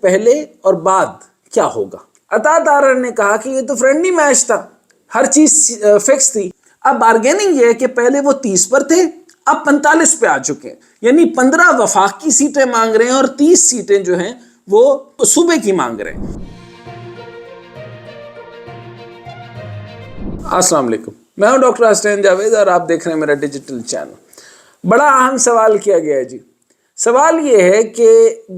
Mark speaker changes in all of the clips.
Speaker 1: پہلے اور بعد کیا ہوگا؟ عطا تارڑ نے کہا کہ یہ تو فرینڈلی میچ تھا، ہر چیز فکس تھی۔ اب بارگیننگ یہ ہے کہ پہلے وہ 30 پر تھے، اب 45 پہ آ چکے ہیں، یعنی 15 وفاقی سیٹیں مانگ رہے ہیں اور 30 سیٹیں جو ہیں وہ صوبے کی مانگ رہے ہیں۔ السلام علیکم، میں ہوں ڈاکٹر حسین جاوید اور آپ دیکھ رہے ہیں میرا ڈیجیٹل چینل۔ بڑا اہم سوال کیا گیا ہے جی۔ سوال یہ ہے کہ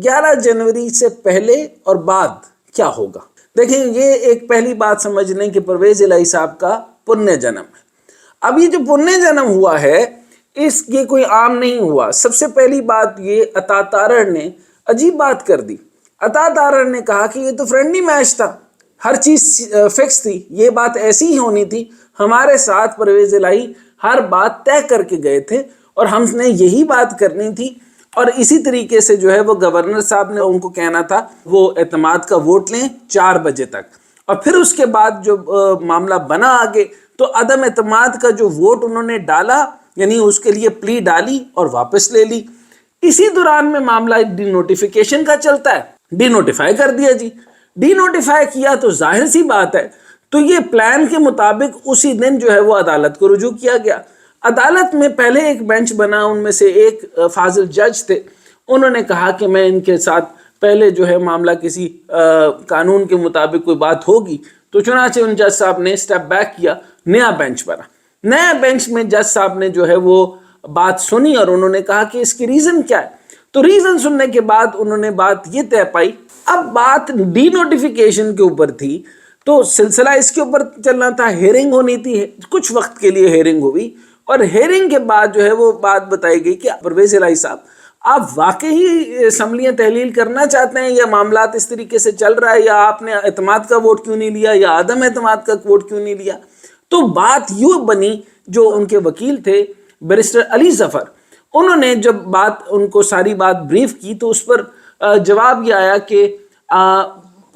Speaker 1: 11 جنوری سے پہلے اور بعد کیا ہوگا؟ دیکھیں، یہ ایک پہلی بات سمجھ لیں کہ پرویز الہی صاحب کا پنیہ جنم ہے۔ اب یہ جو پنیہ جنم ہوا ہے یہ کوئی عام نہیں ہوا۔ سب سے پہلی بات یہ عطا تارڑ نے عجیب بات کر دی۔ عطا تارڑ نے کہا کہ یہ تو فرینڈلی میچ تھا، ہر چیز فکس تھی، یہ بات ایسی ہی ہونی تھی، ہمارے ساتھ پرویز الہی ہر بات طے کر کے گئے تھے اور ہم نے یہی بات کرنی تھی۔ اور اسی طریقے سے جو ہے وہ گورنر صاحب نے ان کو کہنا تھا وہ اعتماد کا ووٹ لیں 4 بجے تک، اور پھر اس کے بعد جو معاملہ بنا آگے تو عدم اعتماد کا جو ووٹ انہوں نے ڈالا، یعنی اس کے لیے پلی ڈالی اور واپس لے لی۔ اسی دوران میں معاملہ ڈی نوٹیفیکیشن کا چلتا ہے، ڈی نوٹیفائی کر دیا جی۔ ڈی نوٹیفائی کیا تو ظاہر سی بات ہے، تو یہ پلان کے مطابق اسی دن جو ہے وہ عدالت کو رجوع کیا گیا۔ عدالت میں پہلے ایک بینچ بنا، ان میں سے ایک فاضل جج تھے، انہوں نے کہا کہ میں ان کے ساتھ پہلے جو ہے معاملہ کسی قانون کے مطابق کوئی بات ہوگی، تو چنانچہ ان جج صاحب نے اسٹیپ بیک کیا، نیا بینچ بنا۔ نیا بینچ میں جج صاحب نے جو ہے وہ بات سنی اور انہوں نے کہا کہ اس کی ریزن کیا ہے۔ تو ریزن سننے کے بعد انہوں نے بات یہ طے پائی، اب بات ڈی نوٹیفیکیشن کے اوپر تھی تو سلسلہ اس کے اوپر چلنا تھا، ہیئرنگ ہونی تھی، کچھ وقت کے لیے ہیئرنگ ہوئی، اور ہیئرنگ کے بعد جو ہے وہ بات بتائی گئی کہ پرویز الہی صاحب آپ واقعی اسمبلیاں تحلیل کرنا چاہتے ہیں، یا معاملات اس طریقے سے چل رہا ہے، یا آپ نے اعتماد کا ووٹ کیوں نہیں لیا، یا عدم اعتماد کا ووٹ کیوں نہیں لیا؟ تو بات یوں بنی، جو ان کے وکیل تھے بیرسٹر علی ظفر، انہوں نے جب بات ان کو ساری بات بریف کی تو اس پر جواب یہ آیا کہ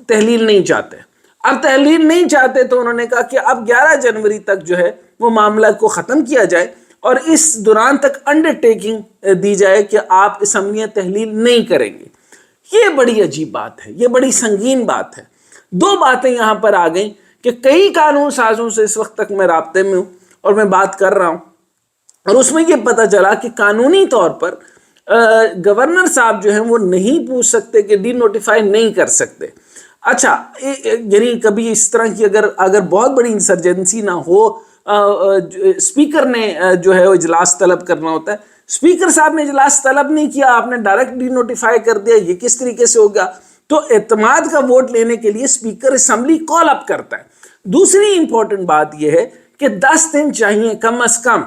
Speaker 1: تحلیل نہیں چاہتے۔ اب تحلیل نہیں چاہتے تو انہوں نے کہا کہ اب 11 جنوری تک جو ہے وہ معاملہ کو ختم کیا جائے اور اس دوران تک انڈر ٹیکنگ دی جائے کہ آپ اسمبلیاں تحلیل نہیں کریں گے۔ یہ بڑی عجیب بات ہے، یہ بڑی سنگین بات ہے۔ دو باتیں یہاں پر آ گئیں کہ کئی قانون سازوں سے اس وقت تک میں رابطے میں ہوں اور میں بات کر رہا ہوں، اور اس میں یہ پتہ چلا کہ قانونی طور پر گورنر صاحب جو ہیں وہ نہیں پوچھ سکتے کہ ڈی نوٹیفائی نہیں کر سکتے۔ اچھا، یعنی کبھی اس طرح کی اگر بہت بڑی انسرجنسی نہ ہو، اسپیکر نے جو ہے وہ اجلاس طلب کرنا ہوتا ہے، اسپیکر صاحب نے اجلاس طلب نہیں کیا، آپ نے ڈائریکٹ ڈی نوٹیفائی کر دیا، یہ کس طریقے سے ہو گیا؟ تو اعتماد کا ووٹ لینے کے لیے اسپیکر اسمبلی کال اپ کرتا ہے۔ دوسری امپورٹنٹ بات یہ ہے کہ 10 دن چاہیے کم از کم،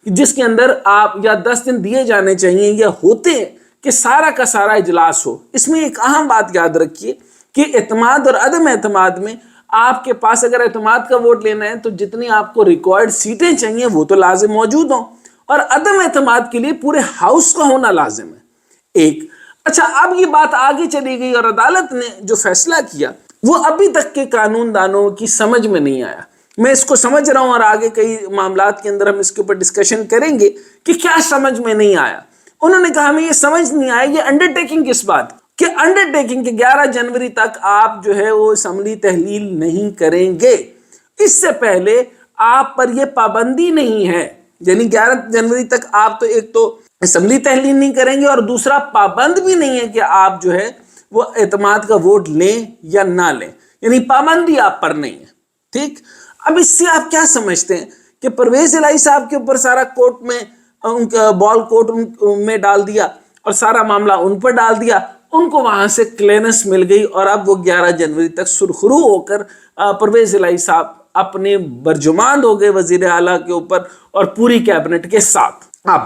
Speaker 1: جس کے اندر آپ، یا 10 دن دیے جانے چاہیے یا ہوتے ہیں کہ سارا کا سارا اجلاس ہو۔ اس میں ایک اہم بات یاد رکھیے کہ اعتماد اور عدم اعتماد میں آپ کے پاس اگر اعتماد کا ووٹ لینا ہے تو جتنی آپ کو ریکوائرڈ سیٹیں چاہیے وہ تو لازم موجود ہوں، اور عدم اعتماد کے لیے پورے ہاؤس کا ہونا لازم ہے۔ ایک اچھا، اب یہ بات آگے چلی گئی اور عدالت نے جو فیصلہ کیا وہ ابھی تک کے قانون دانوں کی سمجھ میں نہیں آیا۔ میں اس کو سمجھ رہا ہوں اور آگے کئی معاملات کے اندر ہم اس کے اوپر ڈسکشن کریں گے کہ کیا سمجھ میں نہیں آیا۔ انہوں نے کہا ہمیں یہ سمجھ نہیں آیا، یہ انڈر ٹیکنگ کس بات کہ انڈر ٹیکنگ کہ 11 جنوری تک آپ جو ہے وہ اسمبلی تحلیل نہیں کریں گے، اس سے پہلے آپ پر یہ پابندی نہیں ہے، یعنی 11 جنوری تک آپ تو ایک تو اسمبلی تحلیل نہیں کریں گے، اور دوسرا پابند بھی نہیں ہے کہ آپ جو ہے وہ اعتماد کا ووٹ لیں یا نہ لیں، یعنی پابندی آپ پر نہیں ہے۔ ٹھیک، اب اس سے آپ کیا سمجھتے ہیں کہ پرویز الہی صاحب کے اوپر سارا کوٹ میں ان کا بال کوٹ میں ڈال دیا اور سارا معاملہ ان پر ڈال دیا، ان کو وہاں سے کلینس مل گئی، اور اب وہ 11 جنوری تک سرخرو ہو کر پرویز الہی صاحب اپنے برجماند ہو گئے وزیر اعلیٰ کے اوپر اور پوری کیبنٹ کے ساتھ۔ اب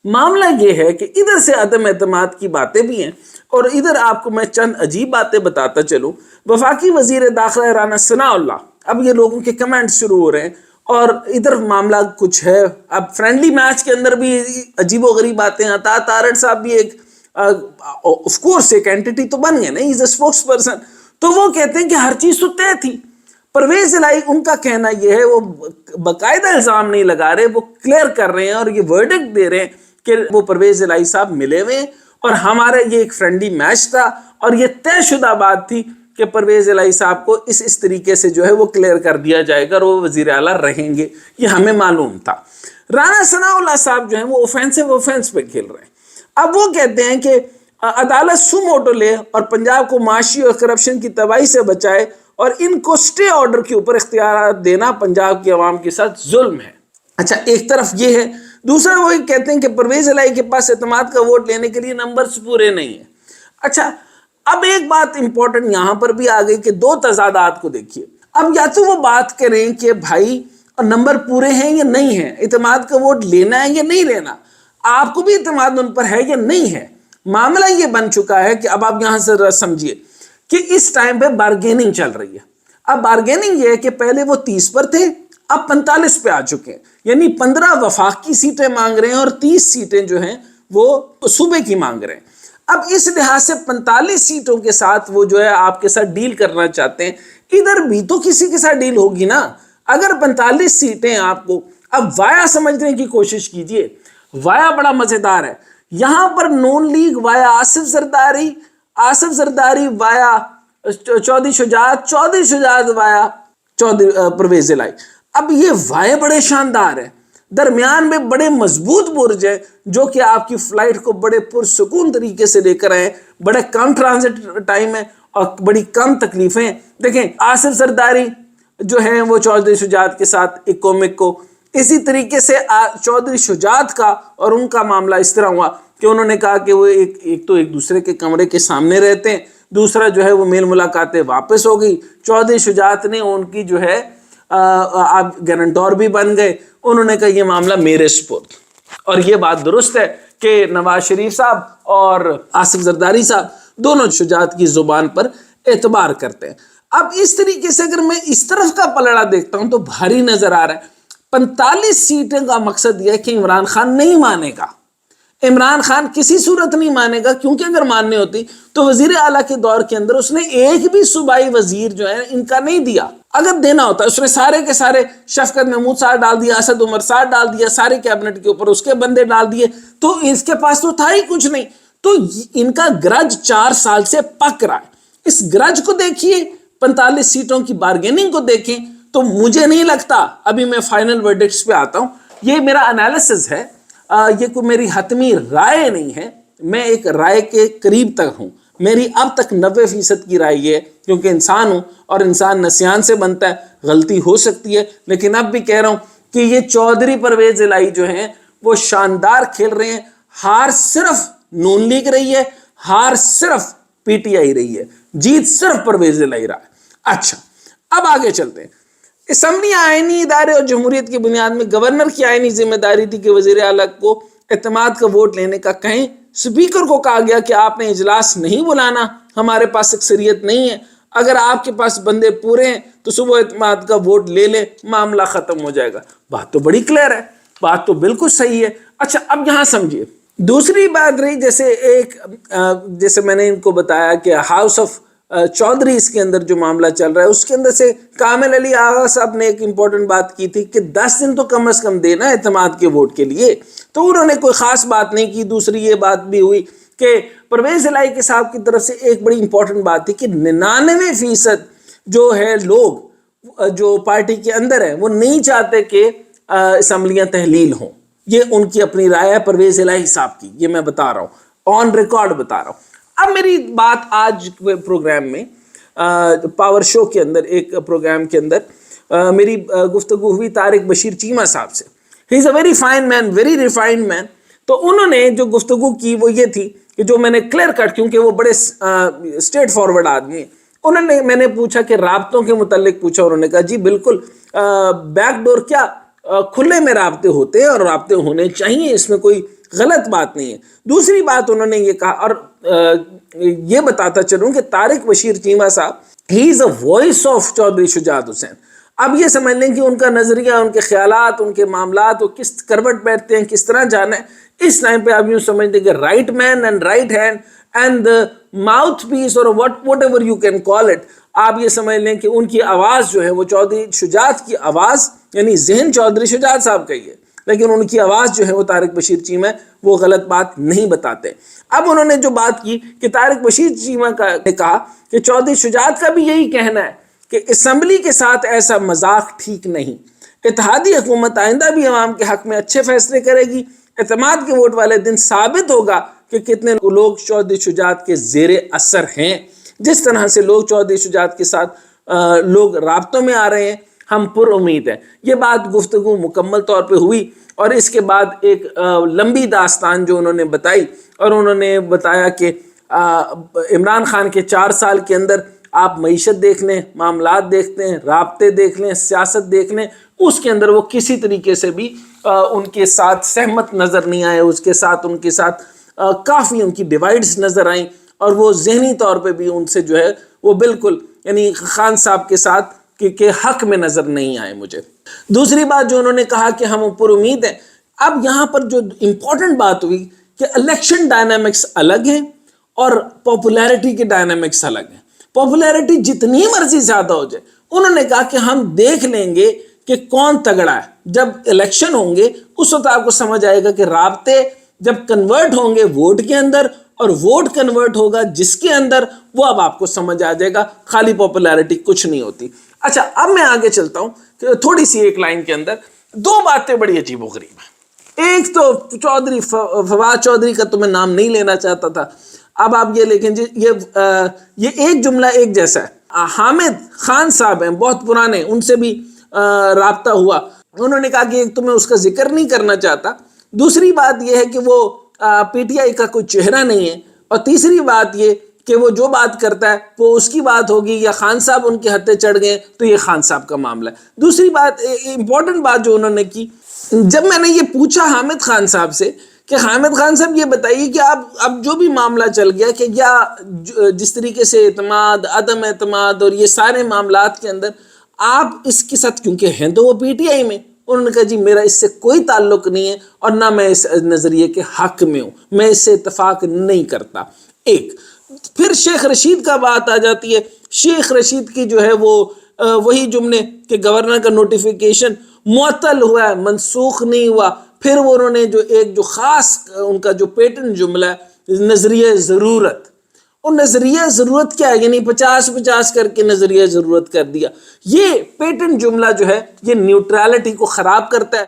Speaker 1: معاملہ یہ ہے کہ ادھر سے عدم اعتماد کی باتیں بھی ہیں، اور ادھر آپ کو میں چند عجیب باتیں بتاتا چلوں۔ وفاقی وزیر داخلہ رانا ثناء اللہ، اب یہ لوگوں کے کمنٹ شروع ہو رہے ہیں، اور ادھر معاملہ کچھ ہے۔ اب فرینڈلی میچ کے اندر بھی عجیب و غریب باتیں، عطا تارڑ صاحب بھی ایک آف کورس ایک اینٹی تو بن گئے نا، ہی از اے اسپوکس پرسن، تو وہ کہتے ہیں کہ ہر چیز تو طے تھی۔ پرویز الہی ان کا کہنا یہ ہے، وہ باقاعدہ الزام نہیں لگا رہے، وہ کلیئر کر رہے ہیں اور یہ ورڈکٹ دے رہے ہیں کہ وہ پرویز الہی صاحب ملے ہوئے ہیں اور ہمارا یہ ایک فرینڈلی میچ تھا اور یہ طے شدہ بات تھی کہ پرویز الہی صاحب کو اس طریقے سے جو ہے وہ کلیئر کر دیا جائے گا اور وہ وزیر اعلیٰ رہیں گے، یہ ہمیں معلوم تھا۔ رانا ثناء اللہ صاحب جو ہیں وہ اوفینس پہ کھیل رہے ہیں۔ اب وہ کہتے ہیں کہ عدالت سو موٹو لے اور پنجاب کو معاشی اور کرپشن کی تباہی سے بچائے اور ان کو سٹے آرڈر کے اوپر اختیارات دینا پنجاب کی عوام کے ساتھ ظلم ہے۔ اچھا، ایک طرف یہ ہے، دوسرا وہ کہتے ہیں کہ پرویز الہی کے پاس اعتماد کا ووٹ لینے کے لیے نمبرز پورے نہیں ہیں۔ اچھا، اب ایک بات امپورٹنٹ یہاں پر بھی آ گئی کہ دو تضادات کو دیکھیے۔ اب یا تو وہ بات کریں کہ بھائی نمبر پورے ہیں یا نہیں ہیں، اعتماد کا ووٹ لینا ہے یا نہیں لینا، آپ کو بھی اعتماد ان پر ہے یا نہیں ہے۔ معاملہ یہ بن چکا ہے کہ اب آپ یہاں سے سمجھیے کہ اس ٹائم پہ بارگیننگ چل رہی ہے۔ اب بارگیننگ یہ ہے کہ پہلے وہ 30 پر تھے، اب 45 پہ آ چکے ہیں، یعنی 15 وفاقی سیٹیں مانگ رہے ہیں اور 30 سیٹیں جو ہیں وہ صوبے کی مانگ رہے ہیں۔ اب اس لحاظ سے 45 سیٹوں کے ساتھ وہ جو ہے آپ کے ساتھ ڈیل کرنا چاہتے ہیں، ادھر بھی تو کسی کے ساتھ ڈیل ہوگی نا۔ اگر 45 سیٹیں آپ کو، اب وایا سمجھنے کی کوشش کیجئے، وایا بڑا مزیدار ہے۔ یہاں پر نون لیگ وایا آصف زرداری وایا چودھری شجاعت وایا پرویز الہی۔ اب یہ وائے بڑے شاندار ہیں، درمیان میں بڑے مضبوط برج ہیں جو کہ آپ کی فلائٹ کو بڑے پرسکون طریقے سے لے کر آئے، بڑے کم ٹرانزٹ ٹائم ہے اور بڑی کم تکلیفیں ہیں۔ دیکھیں آصف زرداری جو ہیں وہ چودھری شجاعت کے ساتھ اکومک کو، اسی طریقے سے چودھری شجاعت کا اور ان کا معاملہ اس طرح ہوا کہ انہوں نے کہا کہ وہ ایک تو ایک دوسرے کے کمرے کے سامنے رہتے ہیں، دوسرا جو ہے وہ میل ملاقاتیں واپس ہو گئی۔ چودھری شجاعت نے ان کی جو ہے آپ گارنٹور بھی بن گئے، انہوں نے کہا یہ معاملہ میرے سپرد۔ اور یہ بات درست ہے کہ نواز شریف صاحب اور آصف زرداری صاحب دونوں شجاعت کی زبان پر اعتبار کرتے ہیں۔ اب اس طریقے سے اگر میں اس طرف کا پلڑا دیکھتا ہوں تو بھاری نظر آ رہا ہے۔ 45 سیٹیں کا مقصد یہ ہے کہ عمران خان نہیں مانے گا، عمران خان کسی صورت نہیں مانے گا، کیونکہ اگر ماننے ہوتی تو وزیر اعلیٰ کے دور کے اندر اس نے ایک بھی صوبائی وزیر جو ہے ان کا نہیں دیا۔ اگر دینا ہوتا اس نے سارے کے سارے شفقت محمود صاحب ڈال دیا، اسد عمر صاحب ڈال دیا، سارے کیبنٹ کے اوپر اس کے بندے ڈال دیے، تو اس کے پاس تو تھا ہی کچھ نہیں۔ تو ان کا گرج 4 سال سے پک رہا ہے۔ اس گرج کو دیکھیے، 45 سیٹوں کی بارگیننگ کو دیکھیں تو مجھے نہیں لگتا، ابھی میں فائنل ورڈکٹس پہ آتا ہوں، یہ میرا انالیسز ہے، یہ کوئی میری حتمی رائے نہیں ہے، میں ایک رائے کے قریب تک ہوں۔ میری اب تک 90% کی رائے یہ ہے، کیونکہ انسان ہوں اور انسان نسیان سے بنتا ہے، غلطی ہو سکتی ہے، لیکن اب بھی کہہ رہا ہوں کہ یہ چودھری پرویز الہی جو ہیں وہ شاندار کھیل رہے ہیں۔ ہار صرف نون لیگ رہی ہے، ہار صرف پی ٹی آئی رہی ہے، جیت صرف پرویز الہی رہا ہے۔ اچھا، اب آگے چلتے ہیں۔ اسمبلی آئینی ادارے اور جمہوریت کی بنیاد میں گورنر کی آئینی ذمہ داری تھی کہ وزیر اعلیٰ کو اعتماد کا ووٹ لینے کا کہیں۔ سپیکر کو کہا گیا کہ آپ نے اجلاس نہیں بلانا، ہمارے پاس اکثریت نہیں ہے، اگر آپ کے پاس بندے پورے ہیں تو صبح اعتماد کا ووٹ لے لیں، معاملہ ختم ہو جائے گا۔ بات تو بڑی کلیئر ہے، بات تو بالکل صحیح ہے۔ اچھا، اب یہاں سمجھیے دوسری بات رہی، جیسے میں نے ان کو بتایا کہ ہاؤس آف چودھری اس کے اندر جو معاملہ چل رہا ہے، اس کے اندر سے کامل علی آغا صاحب نے ایک امپورٹنٹ بات کی تھی کہ 10 دن تو کم از کم دینا اعتماد کے ووٹ کے لیے، تو انہوں نے کوئی خاص بات نہیں کی۔ دوسری یہ بات بھی ہوئی کہ پرویز الہی کے صاحب کی طرف سے ایک بڑی امپورٹنٹ بات تھی کہ 99% جو ہے لوگ جو پارٹی کے اندر ہیں وہ نہیں چاہتے کہ اسمبلیاں تحلیل ہوں۔ یہ ان کی اپنی رائے ہے پرویز الہی صاحب کی، یہ میں بتا رہا ہوں، آن ریکارڈ بتا رہا ہوں۔ اب میری بات آج پروگرام میں پاور شو کے اندر، ایک پروگرام کے اندر میری گفتگو ہوئی طارق بشیر چیمہ صاحب سے۔ He is a very fine man, very refined man. تو انہوں نے جو گفتگو کی وہ یہ تھی کہ جو میں نے کلیئر کٹ، کیونکہ وہ بڑے اسٹریٹ فارورڈ آدمی ہیں، میں نے پوچھا کہ رابطوں کے متعلق پوچھا، انہوں نے کہا جی بالکل، بیک ڈور کیا، کھلے میں رابطے ہوتے ہیں اور رابطے ہونے چاہیے، اس میں کوئی غلط بات نہیں ہے۔ دوسری بات انہوں نے یہ کہا، اور یہ بتاتا چلوں کہ طارق بشیر چیمہ صاحب ہی is a voice of Chaudhry Shujaat Hussain. اب یہ سمجھ لیں کہ ان کا نظریہ، ان کے خیالات، ان کے معاملات، وہ کس کروٹ بیٹھتے ہیں، کس طرح جانا ہے۔ اس ٹائم پہ آپ یوں سمجھتے کہ right man and right hand and mouthpiece اور whatever you can call it, آپ یہ سمجھ لیں کہ ان کی آواز جو ہے وہ چودھری شجاعت کی آواز، یعنی ذہن چودھری شجاعت صاحب کا ہی ہے، لیکن ان کی آواز جو ہے وہ طارق بشیر چیمہ وہ غلط بات نہیں بتاتے۔ اب انہوں نے جو بات کی کہ طارق بشیر چیمہ نے کہا کہ چودھری شجاعت کا بھی یہی کہنا ہے کہ اسمبلی کے ساتھ ایسا مذاق ٹھیک نہیں، اتحادی حکومت آئندہ بھی عوام کے حق میں اچھے فیصلے کرے گی، اعتماد کے ووٹ والے دن ثابت ہوگا کہ کتنے لوگ چودھری شجاعت کے زیر اثر ہیں۔ جس طرح سے لوگ چودھری شجاعت کے ساتھ لوگ رابطوں میں آ رہے ہیں، ہم پر امید ہیں۔ یہ بات گفتگو مکمل طور پہ ہوئی اور اس کے بعد ایک لمبی داستان جو انہوں نے بتائی، اور انہوں نے بتایا کہ عمران خان کے 4 سال کے اندر آپ معیشت دیکھ لیں، معاملات دیکھتے ہیں، رابطے دیکھ لیں، سیاست دیکھ لیں، اس کے اندر وہ کسی طریقے سے بھی ان کے ساتھ سہمت نظر نہیں آئے، ان کے ساتھ کافی ان کی ڈیوائیڈز نظر آئیں، اور وہ ذہنی طور پہ بھی ان سے جو ہے وہ بالکل یعنی خان صاحب کے ساتھ کہ حق میں نظر نہیں آئے مجھے۔ دوسری بات جو انہوں نے کہا کہ ہم پر امید ہیں، اب یہاں پر جو امپورٹنٹ بات ہوئی کہ الیکشن ڈائنامکس الگ ہیں اور پاپولیرٹی کے ڈائنامکس الگ ہیں۔ پاپولیرٹی جتنی مرضی زیادہ ہو جائے، انہوں نے کہا کہ ہم دیکھ لیں گے کہ کون تگڑا ہے، جب الیکشن ہوں گے اس وقت آپ کو سمجھ آئے گا کہ رابطے جب کنورٹ ہوں گے ووٹ کے اندر اور ووٹ کنورٹ ہوگا جس کے اندر، وہ اب آپ کو سمجھ آ جائے گا، خالی پاپولیرٹی کچھ نہیں ہوتی۔ اچھا، اب میں آگے چلتا ہوں کہ تھوڑی سی ایک لائن کے اندر 2 باتیں بڑی عجیب و غریب ہیں۔ ایک تو چودھری فواد چودھری کا تو میں نام نہیں لینا چاہتا تھا، اب آپ یہ لیکن یہ ایک جملہ ایک جیسا ہے۔ حامد خان صاحب ہیں، بہت پرانے، ان سے بھی رابطہ ہوا، انہوں نے کہا کہ ایک تو میں اس کا ذکر نہیں کرنا چاہتا، دوسری بات یہ ہے کہ وہ پی ٹی آئی کا کوئی چہرہ نہیں ہے، اور تیسری بات یہ کہ وہ جو بات کرتا ہے وہ اس کی بات ہوگی، یا خان صاحب ان کے ہتھے چڑھ گئے تو یہ خان صاحب کا معاملہ ہے۔ دوسری بات امپورٹنٹ بات جو انہوں نے کی، جب میں نے یہ پوچھا حامد خان صاحب سے کہ حامد خان صاحب یہ بتائیے کہ اب جو بھی معاملہ چل گیا کہ یا جس طریقے سے اعتماد، عدم اعتماد اور یہ سارے معاملات کے اندر آپ اس کے ساتھ کیونکہ ہیں تو وہ پی ٹی آئی میں، انہوں نے کہا جی میرا اس سے کوئی تعلق نہیں ہے اور نہ میں اس نظریے کے حق میں ہوں، میں اس سے اتفاق نہیں کرتا۔ ایک پھر شیخ رشید کا بات آ جاتی ہے، شیخ رشید کی جو ہے وہ وہی جملے کہ گورنر کا نوٹیفیکیشن معطل ہوا ہے، منسوخ نہیں ہوا، پھر وہ انہوں نے جو ایک جو خاص ان کا جو پیٹنٹ جملہ ہے نظریہ ضرورت، اور نظریہ ضرورت کیا ہے، یعنی 50-50 کر کے نظریہ ضرورت کر دیا۔ یہ پیٹنٹ جملہ جو ہے یہ نیوٹرالٹی کو خراب کرتا ہے۔